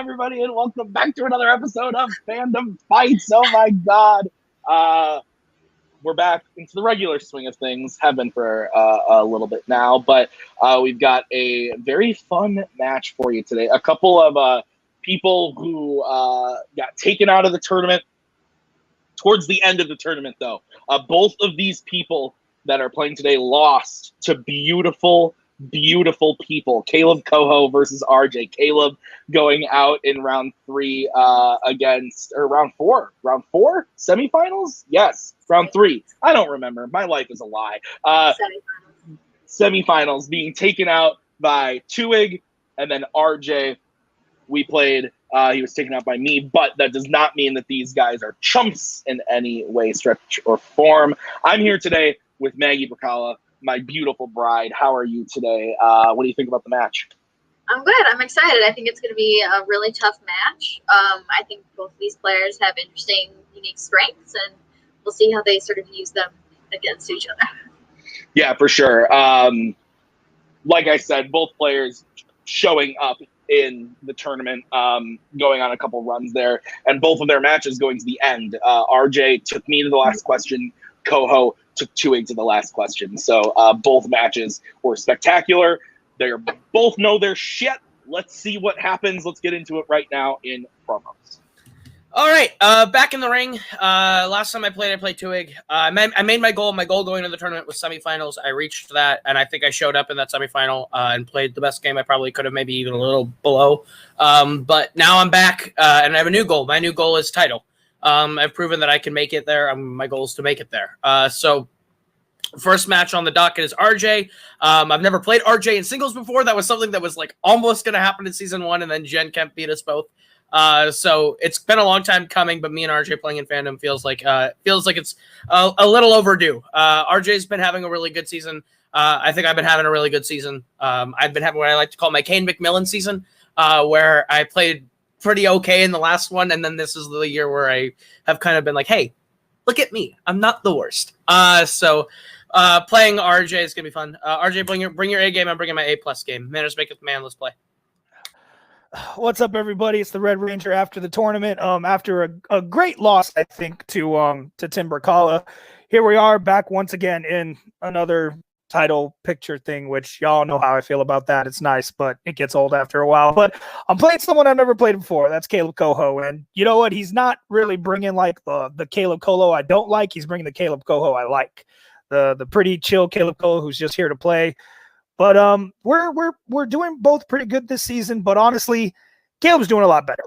everybody, and welcome back to another episode of Fandom Fights. Oh my god. We're back into the regular swing of things. Have been for a little bit now, but we've got a very fun match for you today. A couple of people who got taken out of the tournament towards the end of the tournament, though. Both of these people that are playing today lost to beautiful people. Kaleb Koho versus RJ. Kaleb going out in round three round four semifinals. Yes, round three. I don't remember. My life is a lie. Semifinals being taken out by Tuig, and then RJ. We played. He was taken out by me, but that does not mean that these guys are chumps in any way, stretch, or form. I'm here today with Maggie Bracala, my beautiful bride. How are you today? What do you think about the match? I'm good. I'm excited. I think it's going to be a really tough match. I think both of these players have interesting, unique strengths, and we'll see how they sort of use them against each other. Yeah, for sure. Like I said, both players showing up in the tournament, going on a couple runs there, and both of their matches going to the end. RJ took me to the last question. Koho took Tuig to the last question. So both matches were spectacular. They both know their shit. Let's see what happens. Let's get into it right now in promos. All right, back in the ring. Last time I played Tuig. I made my goal. My goal going to the tournament was semifinals. I reached that, and I think I showed up in that semifinal and played the best game I probably could have, maybe even a little below. But now I'm back, and I have a new goal. My new goal is title. I've proven that I can make it there. My goal is to make it there. So first match on the docket is RJ. I've never played RJ in singles before. That was something that was like almost going to happen in season 1, and then Jen Kemp beat us both. So it's been a long time coming, but me and RJ playing in Fandom feels like it's a little overdue. RJ's been having a really good season. I think I've been having a really good season. I've been having what I like to call my Kane McMillan season, where I played pretty okay in the last one, and then this is the year where I have kind of been like, hey, look at me. I'm not the worst. So playing RJ is going to be fun. RJ, bring your A game. I'm bringing my A+ game. Manners maketh man. Let's play. What's up, everybody? It's the Red Ranger after the tournament. After a great loss, I think, to Tim Bracala. Here we are back once again in another title picture thing, which y'all know how I feel about that. It's nice, but it gets old after a while. But I'm playing someone I've never played before. That's Kaleb Koho. And you know what? He's not really bringing like the Kaleb Koho I don't like. He's bringing the Kaleb Koho I like. The pretty chill Kaleb Koho who's just here to play. But we're doing both pretty good this season. But honestly, Kaleb's doing a lot better.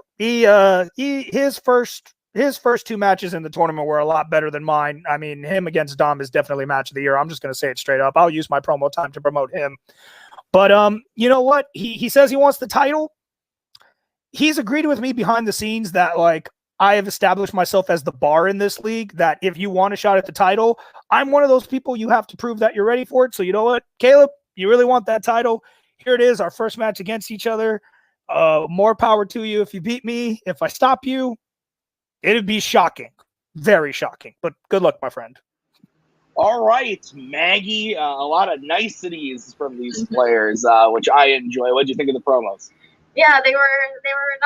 His first two matches in the tournament were a lot better than mine. I mean, him against Dom is definitely match of the year. I'm just going to say it straight up. I'll use my promo time to promote him. But you know what? He says he wants the title. He's agreed with me behind the scenes that like I have established myself as the bar in this league, that if you want a shot at the title, I'm one of those people you have to prove that you're ready for it. So you know what, Kaleb, you really want that title? Here it is, our first match against each other. More power to you if you beat me. If I stop you, it'd be shocking. Very shocking. But good luck, my friend. All right, Maggie. A lot of niceties from these players, which I enjoy. What did you think of the promos? Yeah, they were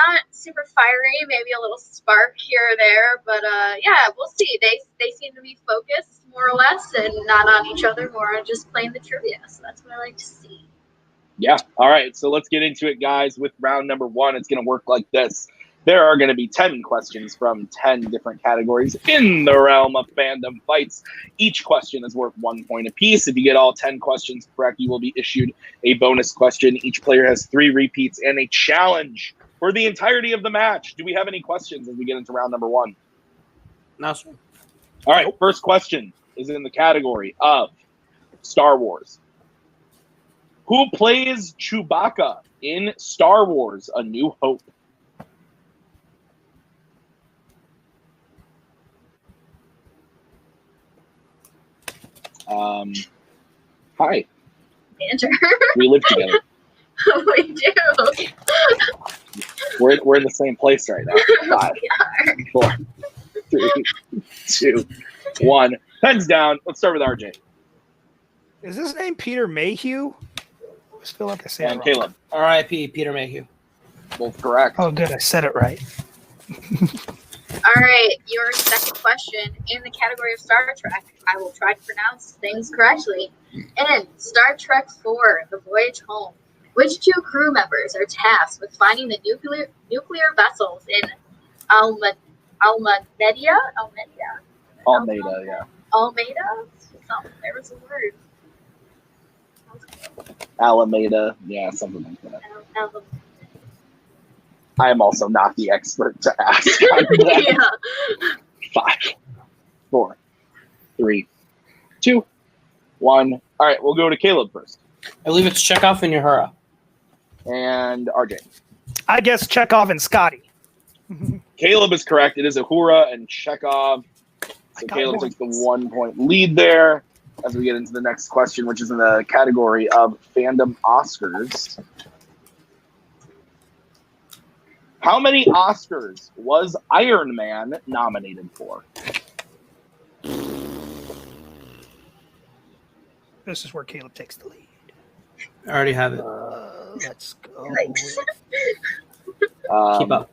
not super fiery, maybe a little spark here or there, but yeah, we'll see. They seem to be focused more or less and not on each other, more on just playing the trivia. So that's what I like to see. Yeah. All right. So let's get into it, guys. With round number 1, it's going to work like this. There are going to be 10 questions from 10 different categories in the realm of Fandom Fights. Each question is worth 1 point apiece. If you get all 10 questions correct, you will be issued a bonus question. Each player has 3 repeats and a challenge for the entirety of the match. Do we have any questions as we get into round number 1? No, sir. All right. First question is in the category of Star Wars. Who plays Chewbacca in Star Wars: A New Hope? Hi. Banter. We live together. We do. We're in the same place right now. 5, 4, 3, 2, 1. Pens down. Let's start with RJ. Is his name Peter Mayhew? I just feel like I say And it wrong. Kaleb. R.I.P. Peter Mayhew. Both correct. Oh, good. I said it right. All right, your second question in the category of Star Trek. I will try to pronounce things correctly. In Star Trek IV: The Voyage Home, which two crew members are tasked with finding the nuclear vessels in Almeida? Almeida, yeah. Almeida? There was a word. Alameda, yeah, something like that. Al- I am also not the expert to ask on that. yeah. 5, 4, 3, 2, 1. All right, we'll go to Kaleb first. I believe it's Chekhov and Uhura. And RJ. I guess Chekhov and Scotty. Kaleb is correct. It is Uhura and Chekhov. So Kaleb takes the 1 point lead there as we get into the next question, which is in the category of Fandom Oscars. How many Oscars was Iron Man nominated for? This is where Kaleb takes the lead. I already have it. Let's go. Keep up.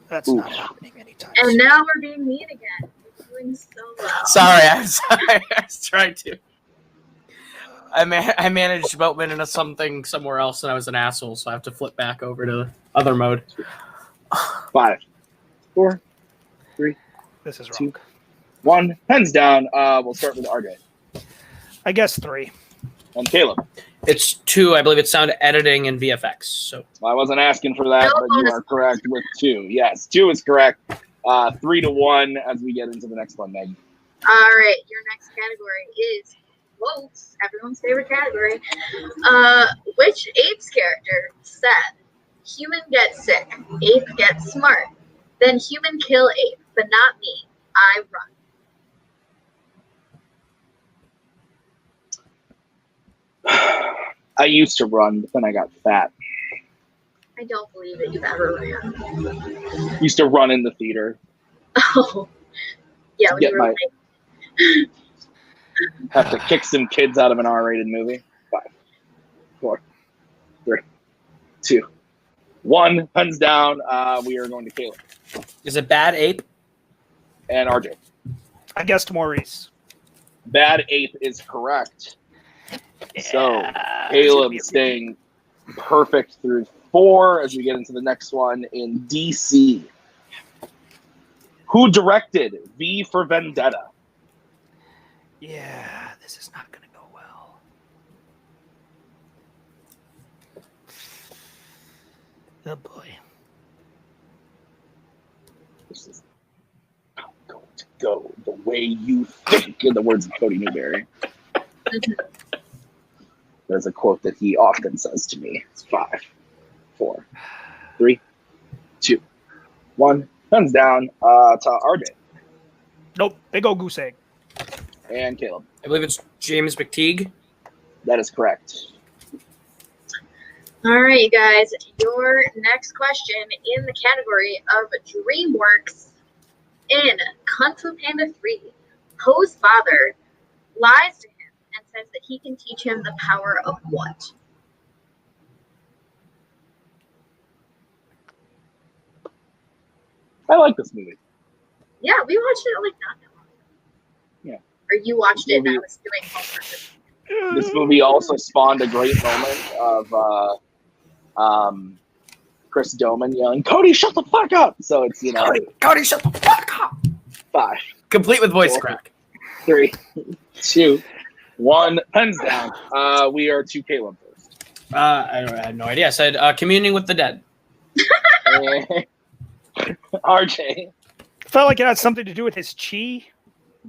That's not happening anytime And soon. now we're being mean again. We're doing so well. Sorry, I'm sorry. I was trying to. I managed Boatman into something somewhere else, and I was an asshole, so I have to flip back over to the other mode. 5, 4, 3, This is 2, wrong. 1. Pens down. We'll start with RJ. I guess 3. And Kaleb. It's 2. I believe it's sound editing and VFX. So I wasn't asking for that, No but you bonus are correct with 2. Yes, 2 is correct. 3-1 as we get into the next one, Meg. All right, your next category is quotes, everyone's favorite category. Which apes character said, "Human gets sick, ape gets smart, then human kill ape, but not me, I run"? I used to run, but then I got fat. I don't believe that you've ever ran. Used to run in the theater. Oh, yeah, when Get you were my- Have to kick some kids out of an R-rated movie. 5, 4, 3, 2, 1. Pens down. We are going to Kaleb is it Bad Ape? and RJ. I guessed Maurice. Bad ape is correct. So Kaleb staying perfect through 4 as we get into the next one in DC. Who directed V for Vendetta? Yeah, this is not going to go well. Oh boy. This is not going to go the way you think, in the words of Cody Newberry. There's a quote that he often says to me. It's 5, 4, 3, 2, 1. Thumbs down to RJ Nope, big old goose egg. and Kaleb. I believe it's James McTeague. That is correct. All right, you guys, your next question in the category of DreamWorks. In Kung Fu Panda 3, Poe's father lies to him and says that he can teach him the power of what? I like this movie. Yeah, we watched it like not that long ago. Yeah. Or you watched it and I Movie- was doing homework. This movie also spawned a great moment of Chris Doman yelling, "Cody, shut the fuck up!" So it's, you know, Cody, shut the fuck up. 5, Complete with voice 4, crack. 3, 2, 1. Pens down. We are to Kaleb first. I had no idea. I said communing with the dead. RJ, Felt like it had something to do with his chi.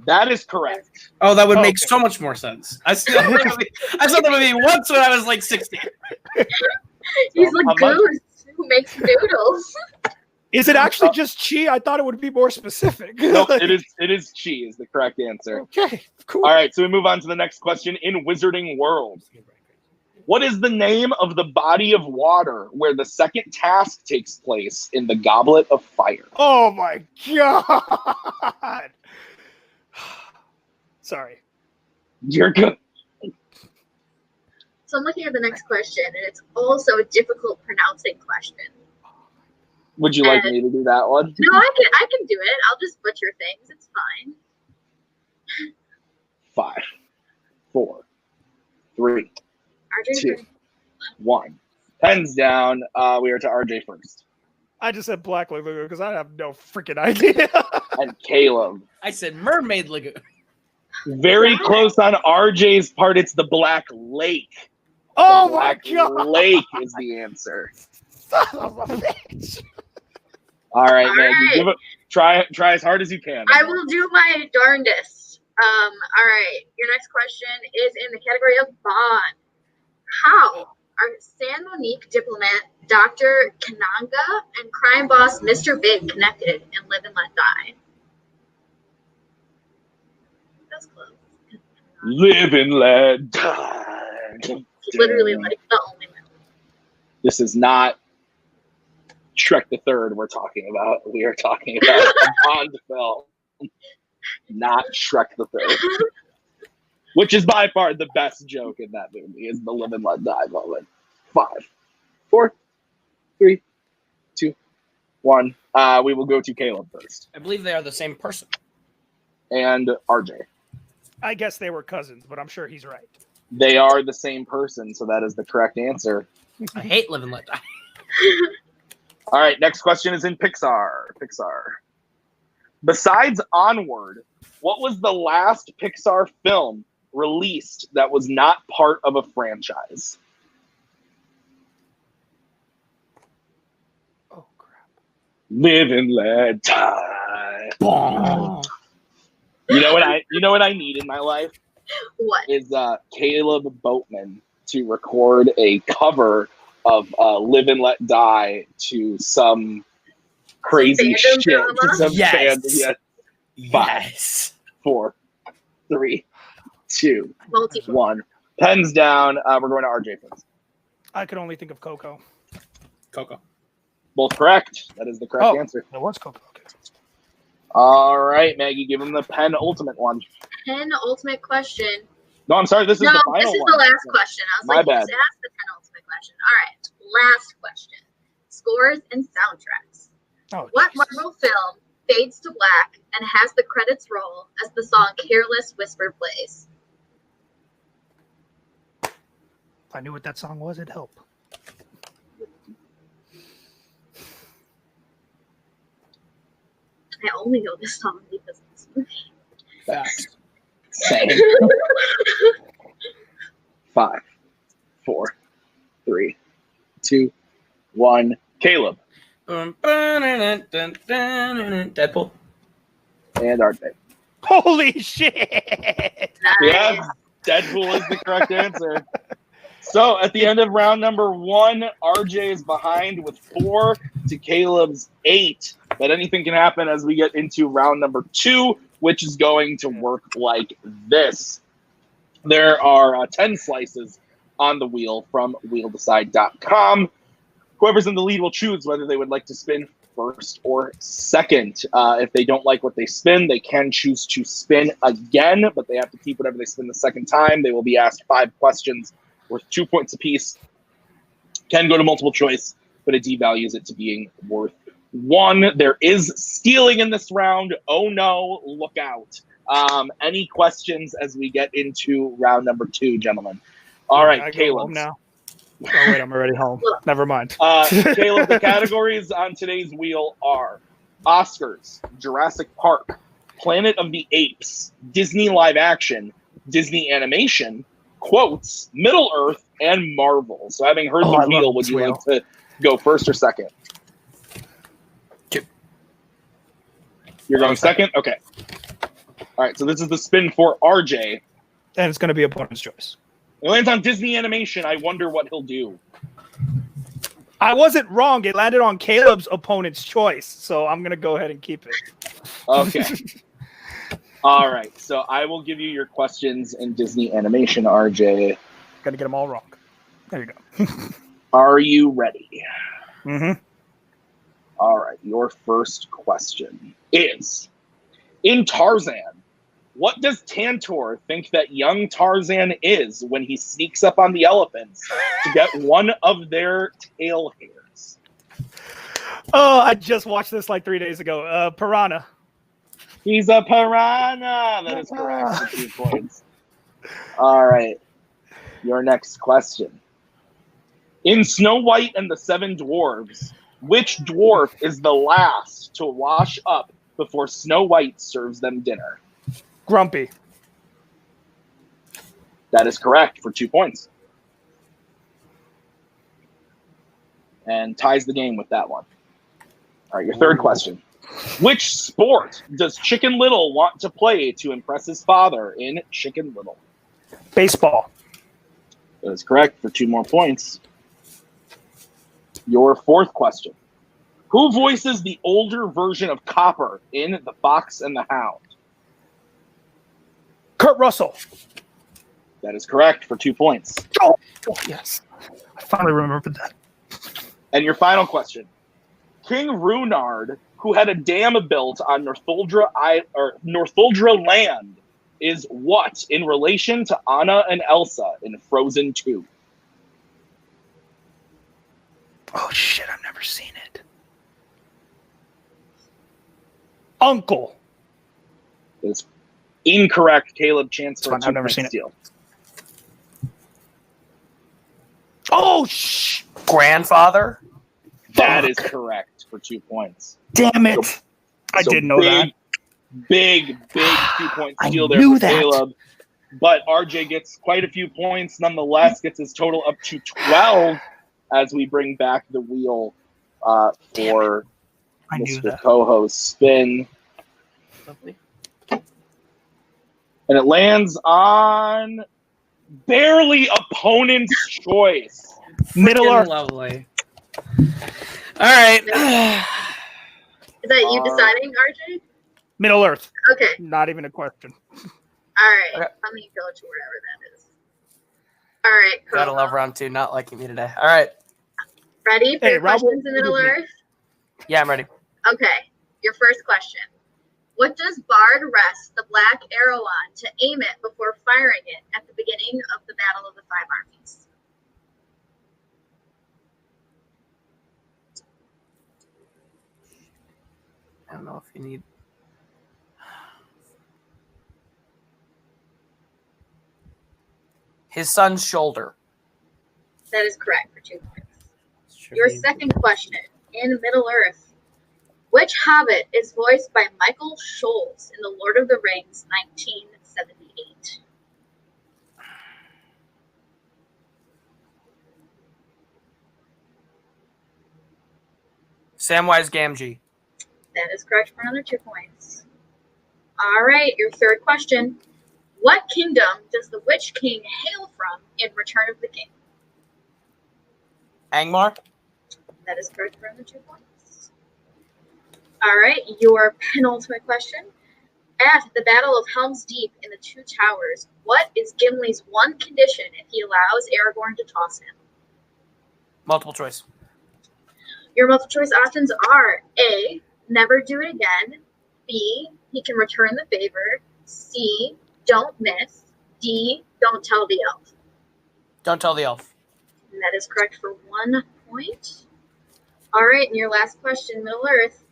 that is correct. Oh, that would Oh, make okay. so much more sense. I saw the movie once when I was like 16. He's So, like how much- Goose who makes noodles. Is it actually just chi? I thought it would be more specific. No, it is chi is the correct answer. Okay, cool. All right, so we move on to the next question. In Wizarding World, what is the name of the body of water where the second task takes place in the Goblet of Fire? Oh my god. Sorry. You're good. So I'm looking at the next question, and it's also a difficult pronouncing question. Would you like me to do that one? No, I can do it. I'll just butcher things. It's fine. 5, 4, 3, RJ 2, 1. Pens down. We are to RJ first. I just said Black Lagoon because I have no freaking idea. And Kaleb. I said Mermaid Lagoon. Very close on RJ's part. It's the Black Lake. Oh Black my god! Lake is the answer. Son of a bitch. All right, All Maggie. right. Give it. Try as hard as you can. I will do my darndest. All right. Your next question is in the category of Bond. How are San Monique diplomat Dr. Kananga and crime boss Mr. Big connected in Live and Let Die? That's close. Live and let die. Literally like the only one. This is not Shrek the Third we're talking about. We are talking about a Bond film, not Shrek the Third. Which is by far the best joke in that movie, is the Live and Let Die moment. 5, 4, 3, 2, 1. We will go to Kaleb first. I believe they are the same person. And RJ. I guess they were cousins, but I'm sure he's right. They are the same person, so that is the correct answer. I hate Live and Let Die. All right, next question is in Pixar. Besides Onward, what was the last Pixar film released that was not part of a franchise? Oh crap! Live and let die. You know what I need in my life What? is Kaleb Boatman to record a cover of Live and Let Die to some crazy Fandom shit. drama? Some Yes. fandom, yeah. 5, Yes. 4, 3, 2, Multi. 1. Pens down. We're going to RJ first. I could only think of Coco. Coco. Both correct. That is the correct answer. That was Coco. Okay. All right, Maggie, give him the pen ultimate one. Penultimate question. No, I'm sorry. This is No, the final this is one. the last question. I was My like, bad. just ask the penultimate question. All right, last question. Scores and soundtracks. Oh, What Jesus. Marvel film fades to black and has the credits roll as the song Careless Whisper plays? If I knew what that song was, it'd help. I only know this song because of this movie. Facts. Same. 5, 4, 3, 2, 1. Kaleb Deadpool. and RJ. Holy shit! Nice. Yeah, Deadpool is the correct answer. So at the end of round number 1, RJ is behind with 4 to Caleb's 8. But anything can happen as we get into round number 2, which is going to work like this. There are 10 slices on the wheel from wheeldecide.com. Whoever's in the lead will choose whether they would like to spin first or second. If they don't like what they spin, they can choose to spin again, but they have to keep whatever they spin the second time. They will be asked 5 questions worth 2 points apiece. Can go to multiple choice, but it devalues it to being worth 1. There is stealing in this round. Oh no, look out. Any questions as we get into round number 2, gentlemen? All right, I go home Caleb. now. Oh wait, I'm already home. Never mind. Caleb, the categories on today's wheel are Oscars, Jurassic Park, Planet of the Apes, Disney live action, Disney animation, quotes, Middle Earth, and Marvel. So having heard I the wheel, love would this you wheel. like to go first or second? 2. You're going second? Okay. All right, so this is the spin for RJ. And it's going to be a bonus choice. It lands on Disney animation. I wonder what he'll do. I wasn't wrong. It landed on Caleb's opponent's choice, so I'm going to go ahead and keep it. Okay. All right, so I will give you your questions in Disney animation, RJ. Got to get them all wrong. There you go. Are you ready? Mm-hmm. All right, your first question is, in Tarzan, What does Tantor think that young Tarzan is when he sneaks up on the elephants to get one of their tail hairs? Oh, I just watched this like 3 days ago. Piranha. He's a piranha. That is correct for 2 points. All right. Your next question. In Snow White and the Seven Dwarves, which dwarf is the last to wash up before Snow White serves them dinner? Grumpy. That is correct for 2 points. And ties the game with that one. All right, your third question. Which sport does Chicken Little want to play to impress his father in Chicken Little? Baseball. That is correct for 2 more points. Your fourth question. Who voices the older version of Copper in The Fox and the Hound? Kurt Russell. That is correct for 2 points. Oh, yes. I finally remembered that. And your final question. King Runard, who had a dam built on Northuldra land, is what in relation to Anna and Elsa in Frozen 2? Oh, shit. I've never seen it. Uncle. It's incorrect. Kaleb, chance for a I've never 2-point seen it. steal. Oh, Grandfather? That is correct for 2 points. damn it. I didn't know that. Big 2-point I steal there knew for that. Kaleb. But RJ gets quite a few points nonetheless, gets his total up to 12 as we bring back the wheel for I knew Mr. that. Koho's spin. Lovely. And it lands on barely opponent's choice. Middle Freaking Earth. lovely. All right. Is that you deciding, RJ? Middle Earth. Okay. Not even a question. All right. Okay. Let me go to wherever that is. All right. Gotta Koho. love round 2 not liking me today. All right. Ready for Hey, your Rob, questions in Middle Earth? Yeah, I'm ready. Okay. Your first question. What does Bard rest the black arrow on to aim it before firing it at the beginning of the Battle of the Five Armies? I don't know if you need. His son's shoulder. That is correct for 2 points. Should Your be- second question. In Middle Earth, which hobbit is voiced by Michael Scholes in The Lord of the Rings 1978? Samwise Gamgee. That is correct for another 2 points. All right, your third question. What kingdom does the Witch King hail from in Return of the King? Angmar. That is correct for another 2 points. All right, your penultimate question. At the Battle of Helm's Deep in the Two Towers, what is Gimli's one condition if he allows Aragorn to toss him? Multiple choice. Your multiple choice options are A, never do it again, B, he can return the favor, C, don't miss, D, don't tell the elf. Don't tell the elf. And that is correct for 1 point. All right, and your last question, Middle Earth.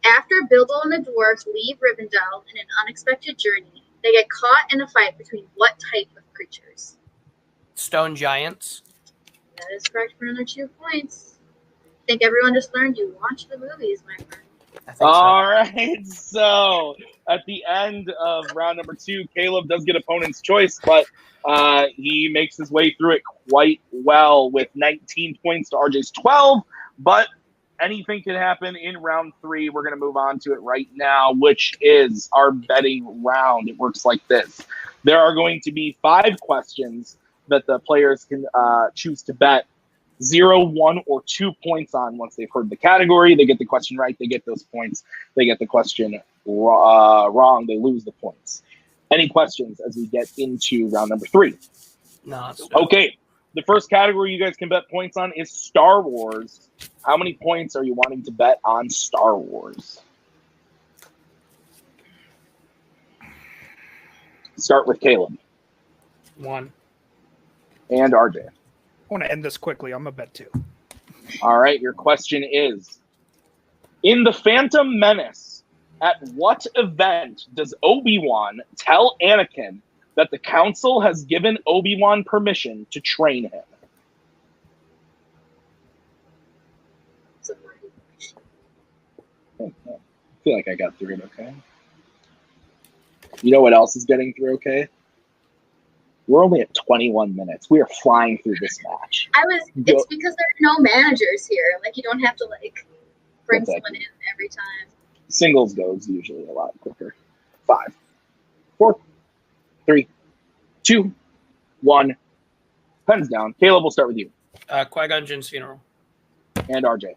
After Bilbo and the dwarves leave Rivendell in an unexpected journey, they get caught in a fight between what type of creatures? Stone giants. That is correct for another 2 points. I think everyone just learned you watch the movies, my friend. I think so. All right, so at the end of round number 2, Kaleb does get opponent's choice, but he makes his way through it quite well with 19 points to RJ's 12, but anything can happen in round 3. We're going to move on to it right now, which is our betting round. It works like this. There are going to be 5 questions that the players can choose to bet 0, 1, or 2 points on. Once they've heard the category, they get the question right, they get those points. They get the question wrong, they lose the points. Any questions as we get into round number 3? No. It's Okay, the first category you guys can bet points on is Star Wars. How many points are you wanting to bet on Star Wars? Start with Kaleb 1. and RJ. I want to end this quickly. I'm a bet 2. All right, your question is, in The Phantom Menace, at what event does Obi-Wan tell Anakin that the Council has given Obi-Wan permission to train him? I feel like I got through it okay. You know what else is getting through okay? We're only at 21 minutes. We are flying through this match. It's because there are no managers here. Like, you don't have to, like, bring someone in every time. Singles goes usually a lot quicker. 5, 4, 3, 2, 1. Pens down. Kaleb, we'll start with you. Qui-Gon Jinn's funeral. And RJ.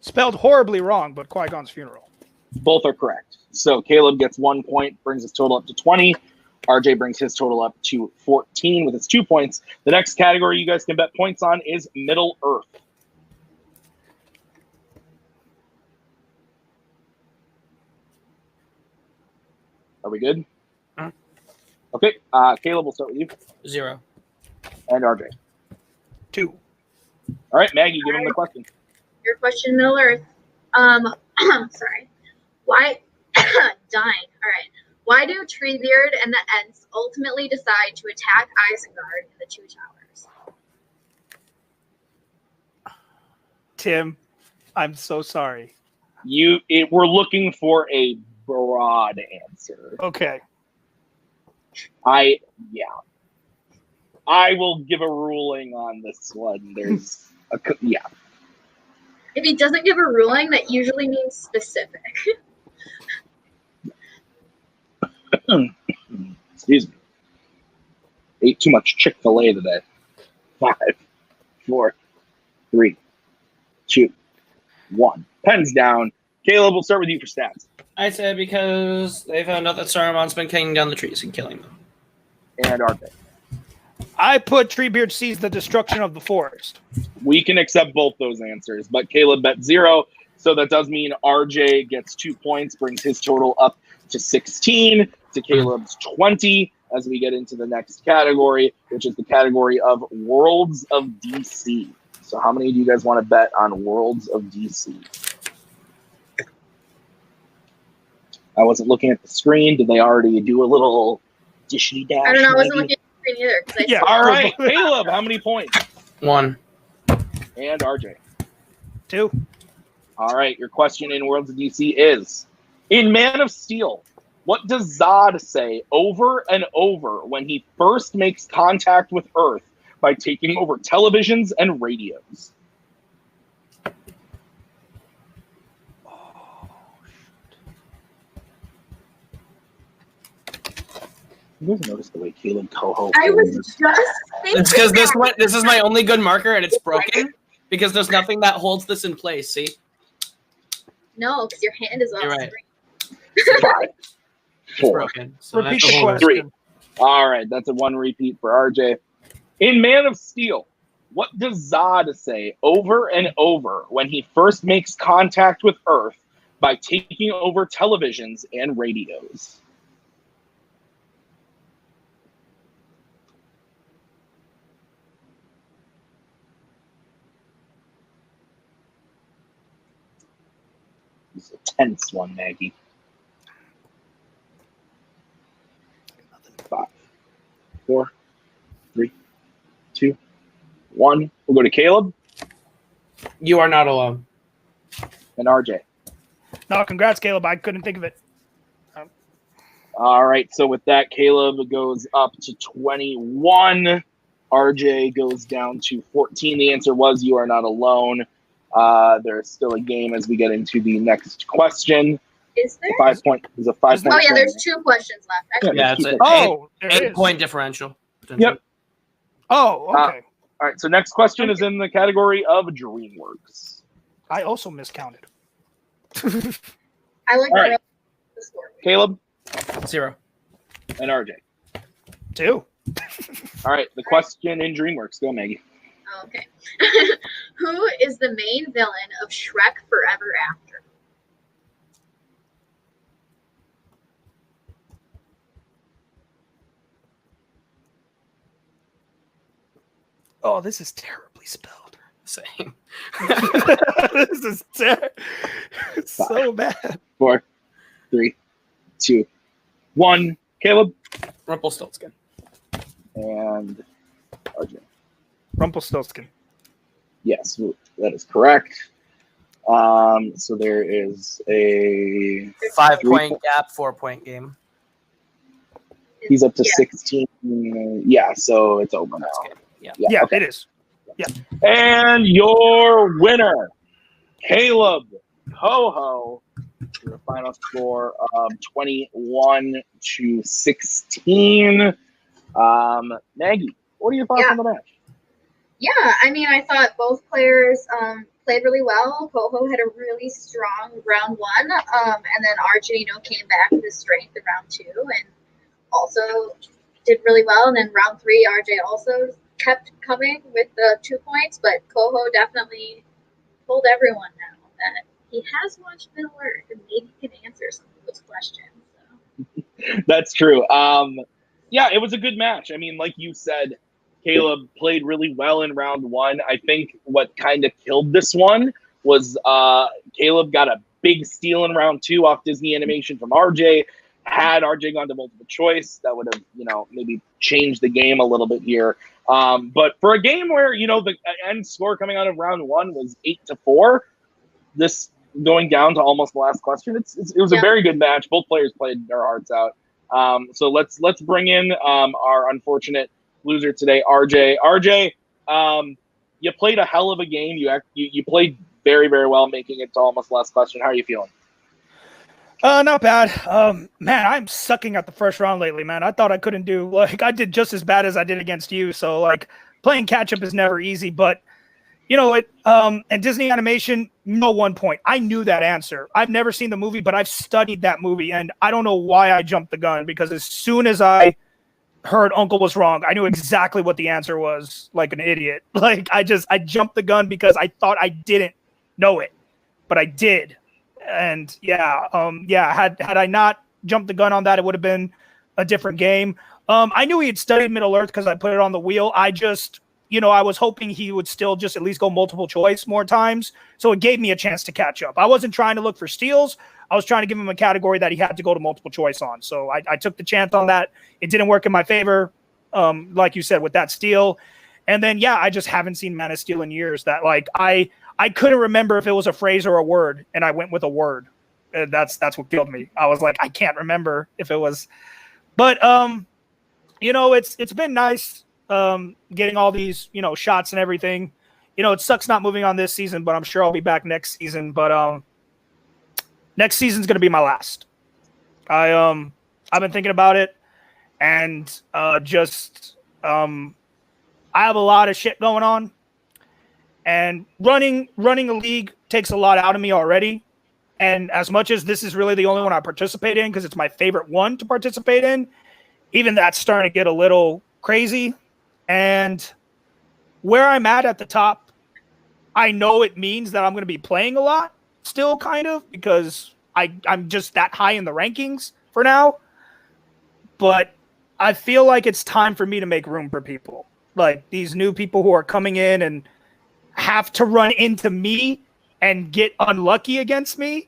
Spelled horribly wrong, but Qui-Gon's funeral. Both are correct. So Kaleb gets 1 point, brings his total up to 20. RJ brings his total up to 14 with his 2 points. The next category you guys can bet points on is Middle Earth. Are we good? Okay. Kaleb, we'll start with you. 0. And RJ. 2. All right, Maggie, give him the question. Your question, Middle Earth. Sorry. Why? Dying. All right. Why do Treebeard and the Ents ultimately decide to attack Isengard in the Two Towers? Tim, I'm so sorry. We're looking for a broad answer. Okay. I will give a ruling on this one. There's yeah. If he doesn't give a ruling, that usually means specific. Excuse me. Ate too much Chick-fil-A today. 5, 4, 3, 2, 1. Pens down. Kaleb, we'll start with you for stats. I said because they found out that Saruman's been cutting down the trees and killing them. And RJ. I put Treebeard sees the destruction of the forest. We can accept both those answers, but Kaleb bet 0, so that does mean RJ gets 2 points, brings his total up to 16, to Kaleb's 20, as we get into the next category, which is the category of Worlds of DC. So how many do you guys want to bet on Worlds of DC? I wasn't looking at the screen. Did they already do a little dishity dash? I don't know. I wasn't looking at the screen either. Yeah. All right, Kaleb, how many points? 1. And RJ. 2. All right, your question in Worlds of DC is, in Man of Steel, what does Zod say over and over when he first makes contact with Earth by taking over televisions and radios? You guys notice the way Kaleb Koho? I was just thinking. It's because this is my only good marker and it's broken because there's nothing that holds this in place. See? No, because your hand is off You're right. screen. 5, 4, Broken. So Repeat that's the whole- question. 3. All right, that's a 1 repeat for RJ. In Man of Steel, what does Zod say over and over when he first makes contact with Earth by taking over televisions and radios? This is a tense one, Maggie. 5, 4, 3, 2, 1. We'll go to Kaleb You are not alone. and RJ. No, congrats, Kaleb. I couldn't think of it. All right, so with that, Kaleb goes up to 21. RJ goes down to 14. The answer was you are not alone. There's still a game as we get into the next question. Is there? 5 point is a 5 point. Oh yeah, point. there's 2 questions left. Actually, Yeah, it's a Oh, there it 8 is. point differential. Yep. Oh, okay. All right, so next question is in the category of DreamWorks. I also miscounted. I like All right. the score. Kaleb 0. and RJ. 2. All right, the question in DreamWorks. Go, Maggie. Oh, okay. Who is the main villain of Shrek Forever After? Oh, this is terribly spelled. Same. This is it's so bad. 4, 3, 2, 1. Kaleb Rumpelstiltskin. and RJ. Rumpelstiltskin. Yes, that is correct. So there is a 5-point gap, 4-point game. he's up to Yeah. 16. Yeah, so it's over now. That's good. Yeah. Yeah, okay. it is. And your winner, Kaleb Koho, with a final score of 21-16. Maggie, what are your thoughts on the match? Yeah, I mean, I thought both players played really well. Koho had a really strong round 1, and then RJ, came back with his strength in round 2, and also did really well. And then round 3, RJ also kept coming with the 2 points, but Koho definitely told everyone now that he has watched Middle-earth and maybe can answer some of those questions. So. That's true. Yeah, it was a good match. I mean, like you said, Kaleb played really well in round 1. I think what kind of killed this one was Kaleb got a big steal in round 2 off Disney animation from RJ. Had RJ gone to multiple choice, that would have, maybe changed the game a little bit here. But for a game where, the end score coming out of round 1 was 8-4, this going down to almost the last question, it was a very good match. Both players played their hearts out. So let's bring in our unfortunate loser today, RJ. RJ, you played a hell of a game. You played very, very well, making it to almost the last question. How are you feeling? Not bad. Man, I'm sucking at the first round lately, man. I thought I couldn't do, I did just as bad as I did against you. So, playing catch-up is never easy. But, and Disney animation, no 1 point. I knew that answer. I've never seen the movie, but I've studied that movie. And I don't know why I jumped the gun, because as soon as I heard Uncle was wrong, I knew exactly what the answer was, like an idiot. I jumped the gun because I thought I didn't know it, but I did. And had I not jumped the gun on that, it would have been a different game. I knew he had studied Middle-earth because I put it on the wheel. I just, I was hoping he would still just at least go multiple choice more times. So it gave me a chance to catch up. I wasn't trying to look for steals. I was trying to give him a category that he had to go to multiple choice on. So I took the chance on that. It didn't work in my favor, like you said, with that steal. And then, I just haven't seen Man of Steel in years. That I couldn't remember if it was a phrase or a word, and I went with a word. That's what killed me. I was like, I can't remember if it was. But, it's been nice getting all these, shots and everything. It sucks not moving on this season, but I'm sure I'll be back next season. But next season's going to be my last. I've been thinking about it, and I have a lot of shit going on. And running a league takes a lot out of me already. And as much as this is really the only one I participate in, because it's my favorite one to participate in, even that's starting to get a little crazy. And where I'm at the top, I know it means that I'm going to be playing a lot still, kind of, because I'm just that high in the rankings for now. But I feel like it's time for me to make room for people. Like these new people who are coming in and have to run into me and get unlucky against me.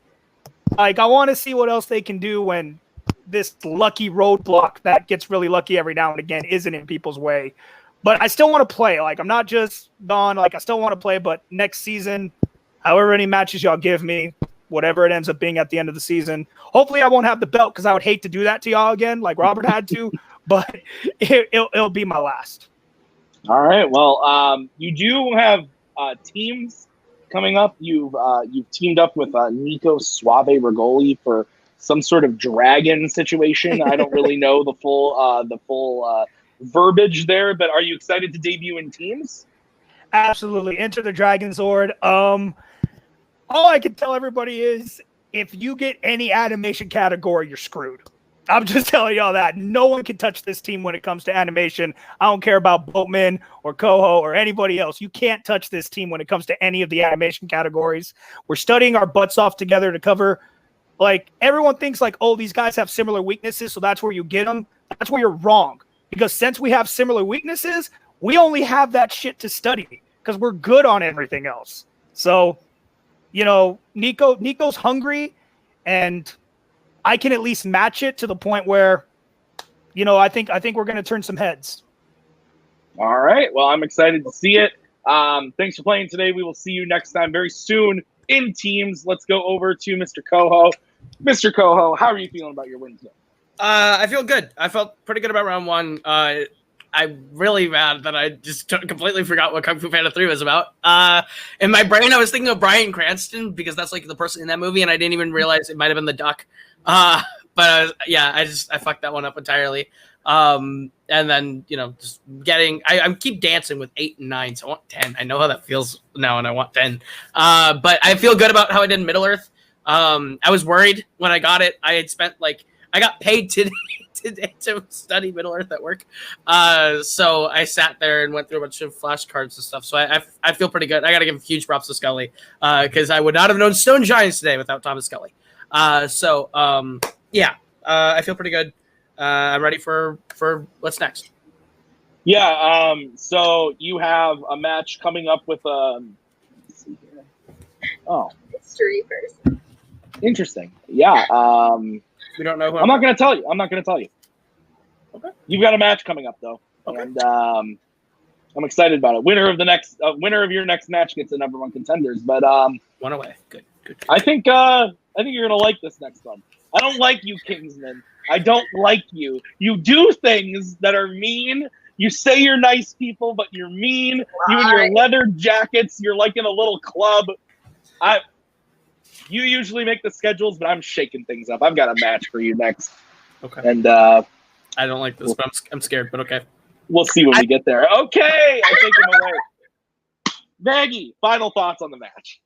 I want to see what else they can do when this lucky roadblock that gets really lucky every now and again isn't in people's way. But I still want to play. I'm not just gone. I still want to play, but next season, however many matches y'all give me, whatever it ends up being at the end of the season, hopefully I won't have the belt, because I would hate to do that to y'all again like Robert had to, but it'll be my last. All right. Well, you do have teams coming up. You've teamed up with Nico Suave Regoli for some sort of dragon situation. I don't really know the full verbiage there, but are you excited to debut in teams? Absolutely. Enter the Dragon Zord. All I can tell everybody is if you get any animation category, you're screwed. I'm just telling y'all that. No one can touch this team when it comes to animation. I don't care about Boatman or Koho or anybody else. You can't touch this team when it comes to any of the animation categories. We're studying our butts off together to cover. Everyone thinks these guys have similar weaknesses, so that's where you get them. That's where you're wrong. Because since we have similar weaknesses, We only have that shit to study because we're good on everything else. So, you know, Nico's hungry, and I can at least match it to the point where, you know, I think we're going to turn some heads. All right. Well, I'm excited to see it. Thanks for playing today. We will see you next time very soon in teams. Let's go over to Mr. Koho. Mr. Koho, how are you feeling about your win today? I feel good. I felt pretty good about round one. I'm really mad that I just completely forgot what Kung Fu Panda 3 was about. In my brain, I was thinking of Bryan Cranston because that's like the person in that movie, and I didn't even realize it might have been the duck. But I fucked that one up entirely. And then, you know, just getting, I keep dancing with 8 and 9, so I want 10. I know how that feels now, and I want 10. But I feel good about how I did in Middle Earth. I was worried when I got it. I got paid today to study Middle Earth at work. So I sat there and went through a bunch of flashcards and stuff. So I feel pretty good. I got to give huge props to Scully, because I would not have known Stone Giants today without Thomas Scully. I feel pretty good. I'm ready for what's next. Yeah. So you have a match coming up with History person. Interesting. Yeah. We don't know who I'm not going to tell you. Okay. You've got a match coming up though, okay. And I'm excited about it. Winner of your next match gets the number 1 contenders. But one away. Good. I think you're gonna like this next one. I don't like you, Kingsman. I don't like you. You do things that are mean. You say you're nice people, but you're mean. You and your leather jackets. You're like in a little club. You usually make the schedules, but I'm shaking things up. I've got a match for you next. Okay. And I don't like this, but I'm scared. But okay. We'll see when we get there. Okay, I take him away. Maggie, final thoughts on the match.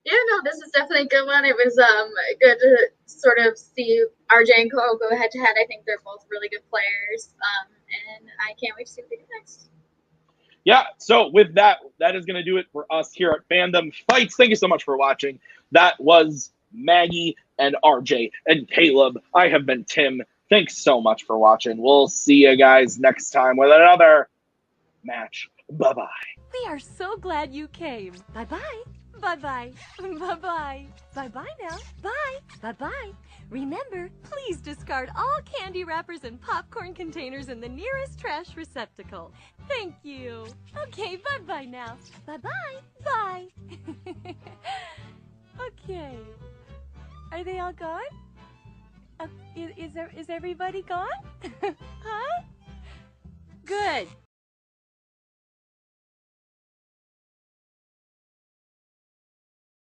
Yeah, no, this is definitely a good one. It was good to sort of see RJ and Koho go head to head. I think they're both really good players, and I can't wait to see what they do next. Yeah, so with that is going to do it for us here at Fandom Fights. Thank you so much for watching. That was Maggie and RJ and Kaleb. I have been Tim. Thanks so much for watching. We'll see you guys next time with another match. Bye-bye. We are so glad you came. Bye-bye. Bye-bye. Bye-bye. Bye-bye now. Bye. Bye-bye. Remember, please discard all candy wrappers and popcorn containers in the nearest trash receptacle. Thank you. Okay, bye-bye now. Bye-bye. Bye. Okay. Are they all gone? Is everybody gone? Huh? Good.